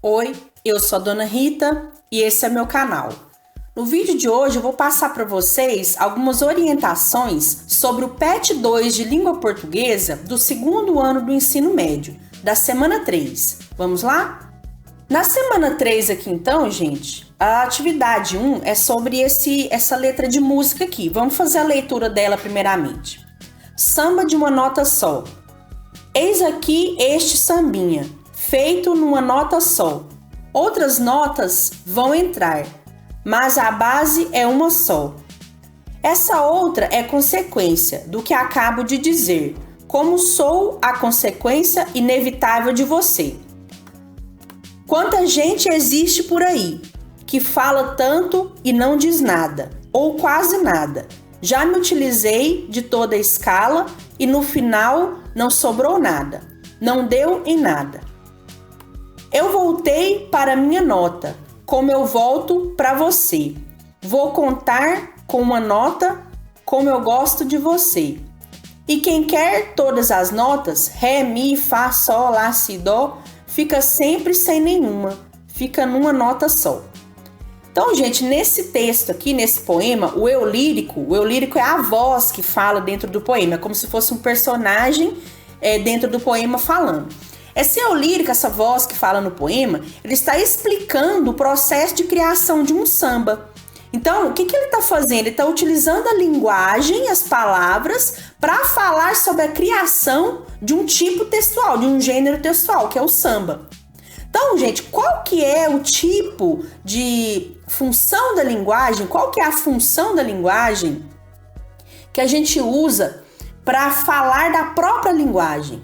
Oi, eu sou a Dona Rita e esse é meu canal. No vídeo de hoje eu vou passar para vocês algumas orientações sobre o PET 2 de língua portuguesa do segundo ano do ensino médio, da semana 3. Vamos lá? Na semana 3 aqui então, gente, a atividade 1 é sobre essa letra de música aqui. Vamos fazer a leitura dela primeiramente. Samba de uma nota só. Eis aqui este sambinha, feito numa nota só. Outras notas vão entrar, mas a base é uma só. Essa outra é consequência do que acabo de dizer, como sou a consequência inevitável de você. Quanta gente existe por aí, que fala tanto e não diz nada, ou quase nada. Já me utilizei de toda a escala e no final não sobrou nada, não deu em nada. Eu voltei para minha nota, como eu volto para você. Vou contar com uma nota, como eu gosto de você. E quem quer todas as notas, ré, mi, fá, sol, lá, si, dó, fica sempre sem nenhuma, fica numa nota só. Então, gente, nesse texto aqui, nesse poema, o eu lírico é a voz que fala dentro do poema, é como se fosse um personagem dentro do poema falando. Esse eu lírico, essa voz que fala no poema, ele está explicando o processo de criação de um samba. Então, o que ele está fazendo? Ele está utilizando a linguagem, as palavras, para falar sobre a criação de um tipo textual, de um gênero textual, que é o samba. Então, gente, qual que é o tipo de função da linguagem? Qual que é a função da linguagem que a gente usa para falar da própria linguagem?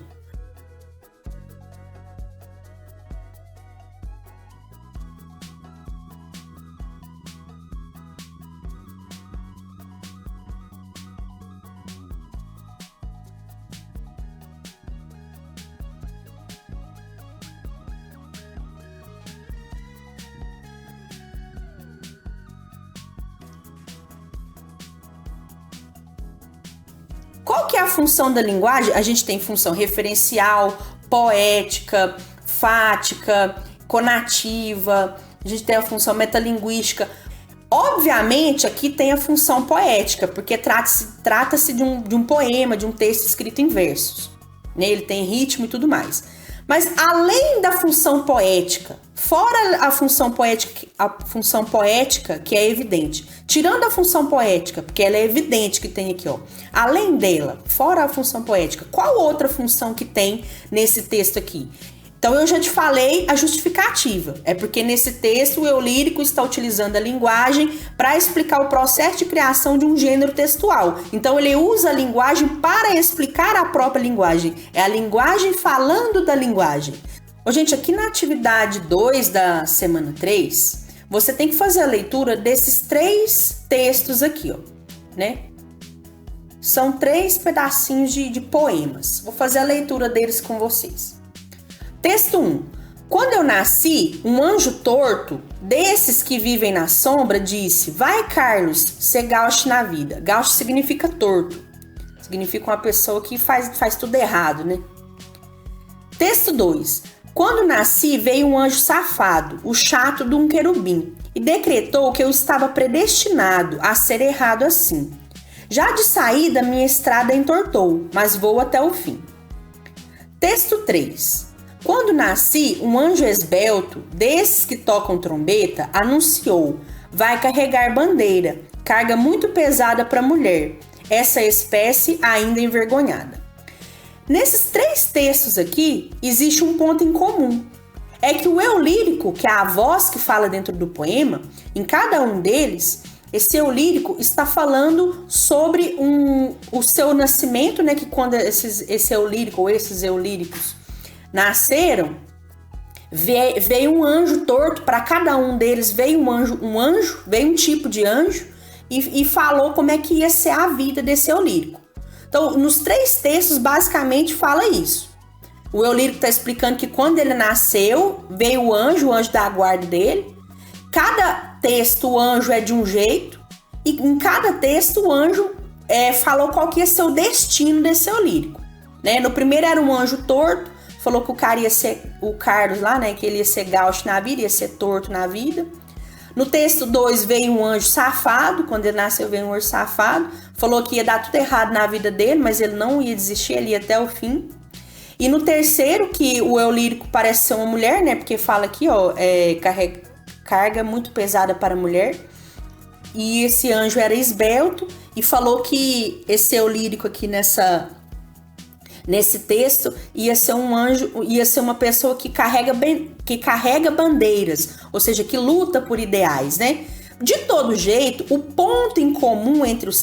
Qual que é a função da linguagem? A gente tem função referencial, poética, fática, conativa, a gente tem a função metalinguística. Obviamente, aqui tem a função poética, porque trata-se de um poema, de um texto escrito em versos, né? Ele tem ritmo e tudo mais. Mas além da função poética, fora a função poética, que é evidente, tirando a função poética, porque ela é evidente que tem aqui, ó. Além dela, fora a função poética, qual outra função que tem nesse texto aqui? Então eu já te falei a justificativa. É porque nesse texto o eu lírico está utilizando a linguagem para explicar o processo de criação de um gênero textual. Então ele usa a linguagem para explicar a própria linguagem. É a linguagem falando da linguagem. Ô, gente, aqui na atividade 2 da semana 3, você tem que fazer a leitura desses 3 textos aqui, ó, né? São 3 pedacinhos de poemas. Vou fazer a leitura deles com vocês. Texto 1. Quando eu nasci, um anjo torto, desses que vivem na sombra, disse: vai, Carlos, ser gaucho na vida. Gaucho significa torto. Significa uma pessoa que faz tudo errado, né? Texto 2. Quando nasci, veio um anjo safado, o chato de um querubim, e decretou que eu estava predestinado a ser errado assim. Já de saída, minha estrada entortou, mas vou até o fim. Texto 3. Quando nasci, um anjo esbelto, desses que tocam trombeta, anunciou: vai carregar bandeira, carga muito pesada para mulher, essa espécie ainda envergonhada. Nesses 3 textos aqui, existe um ponto em comum. É que o eu lírico, que é a voz que fala dentro do poema, em cada um deles, esse eu lírico está falando sobre o seu nascimento, né? Que quando esse eu lírico ou esses eu líricos nasceram, veio um anjo torto, para cada um deles veio veio um tipo de anjo e falou como é que ia ser a vida desse eu lírico. Então, nos 3 textos, basicamente fala isso. O eu lírico está explicando que quando ele nasceu, veio o anjo da guarda dele. Cada texto, o anjo é de um jeito, e em cada texto, o anjo falou qual que ia ser o destino desse eu lírico. Né? No primeiro era um anjo torto, falou que o cara ia ser, o Carlos lá, né, que ele ia ser gaucho na vida, ia ser torto na vida. No texto 2 veio um anjo safado, quando ele nasceu veio um anjo safado, falou que ia dar tudo errado na vida dele, mas ele não ia desistir, ele ia até o fim. E no terceiro, que o eu lírico parece ser uma mulher, né, porque fala aqui, ó, carga muito pesada para a mulher, e esse anjo era esbelto, e falou que esse eu lírico aqui nesse texto ia ser um anjo, ia ser uma pessoa que carrega bandeiras, ou seja, que luta por ideais, né? De todo jeito, o ponto em comum entre os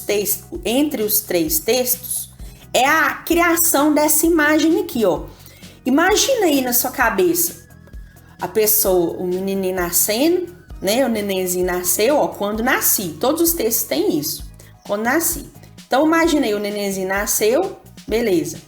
três textos é a criação dessa imagem aqui, ó. Imagina aí na sua cabeça a pessoa, o menininho nascendo, né? O nenenzinho nasceu, ó, quando nasci. Todos os textos têm isso, quando nasci. Então imagina aí, o nenenzinho nasceu, beleza.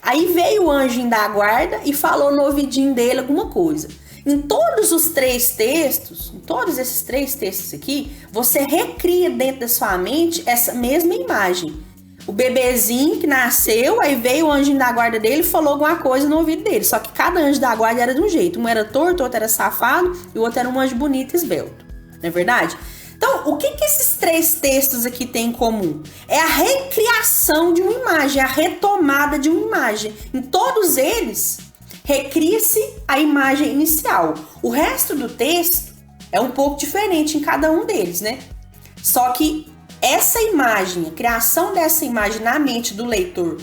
Aí veio o anjinho da guarda e falou no ouvidinho dele alguma coisa. Em todos os três textos, em todos esses três textos aqui, você recria dentro da sua mente essa mesma imagem. O bebezinho que nasceu, aí veio o anjinho da guarda dele e falou alguma coisa no ouvido dele. Só que cada anjo da guarda era de um jeito. Um era torto, o outro era safado e o outro era um anjo bonito e esbelto. Não é verdade? Então, o que esses três textos aqui têm em comum? É a recriação de uma imagem, a retomada de uma imagem. Em todos eles, recria-se a imagem inicial. O resto do texto é um pouco diferente em cada um deles, né? Só que essa imagem, a criação dessa imagem na mente do leitor,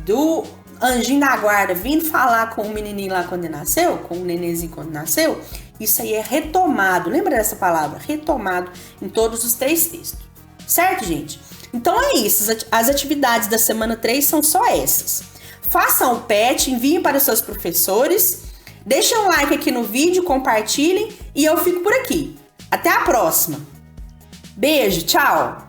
do anjinho da guarda vindo falar com o menininho lá quando ele nasceu, com o nenenzinho quando nasceu, isso aí é retomado, lembra dessa palavra? Retomado em todos os três textos. Certo, gente? Então é isso, as atividades da semana 3 são só essas. Façam o PET, enviem para os seus professores, deixem um like aqui no vídeo, compartilhem e eu fico por aqui. Até a próxima. Beijo, tchau!